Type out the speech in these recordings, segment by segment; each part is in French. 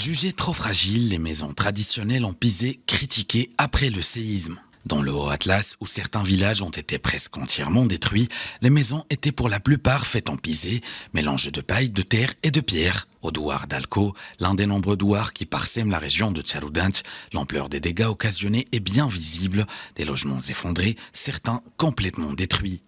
Jugées trop fragiles, les maisons traditionnelles ont pisé, critiquées après le séisme. Dans le Haut-Atlas, où certains villages ont été presque entièrement détruits, les maisons étaient pour la plupart faites en pisé, mélange de paille, de terre et de pierre. Au douar d'Alco, l'un des nombreux douars qui parsèment la région de Tcharoudant, l'ampleur des dégâts occasionnés est bien visible. Des logements effondrés, certains complètement détruits.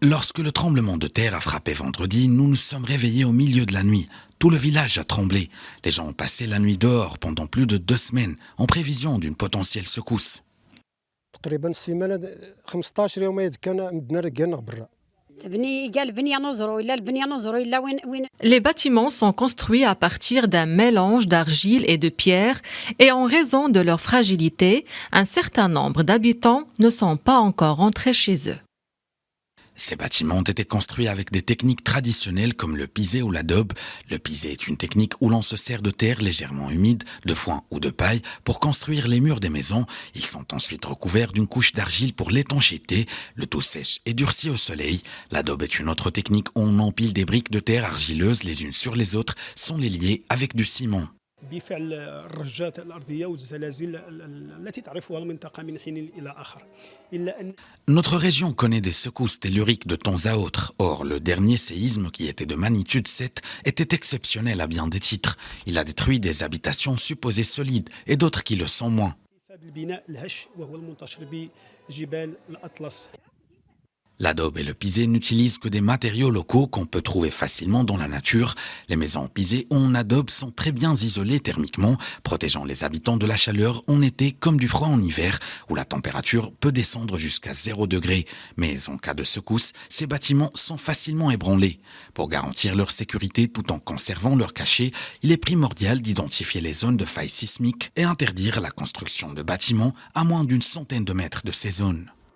Lorsque le tremblement de terre a frappé vendredi, nous nous sommes réveillés au milieu de la nuit. Tout le village a tremblé. Les gens ont passé la nuit dehors pendant plus de 2 semaines, en prévision d'une potentielle secousse. Les bâtiments sont construits à partir d'un mélange d'argile et de pierre et en raison de leur fragilité, un certain nombre d'habitants ne sont pas encore rentrés chez eux. Ces bâtiments ont été construits avec des techniques traditionnelles comme le pisé ou l'adobe. Le pisé est une technique où l'on se sert de terre légèrement humide, de foin ou de paille pour construire les murs des maisons. Ils sont ensuite recouverts d'une couche d'argile pour l'étanchéité. Le tout sèche et durcit au soleil. L'adobe est une autre technique où on empile des briques de terre argileuses les unes sur les autres sans les lier avec du ciment. بفعل الرجات الأرضية والزلازل التي تعرفها المنطقة من حين إلى آخر. Notre région connaît des secousses telluriques de temps à autre. Or, le dernier séisme, qui était de magnitude 7, était exceptionnel à bien des titres. Il a détruit des habitations supposées solides et d'autres qui le sont moins. L'adobe et le pisé n'utilisent que des matériaux locaux qu'on peut trouver facilement dans la nature. Les maisons en pisé ou en adobe sont très bien isolées thermiquement, protégeant les habitants de la chaleur en été comme du froid en hiver, où la température peut descendre jusqu'à 0 degré. Mais en cas de secousse, ces bâtiments sont facilement ébranlés. Pour garantir leur sécurité tout en conservant leur cachet, il est primordial d'identifier les zones de faille sismique et interdire la construction de bâtiments à moins d'une centaine de mètres de ces zones.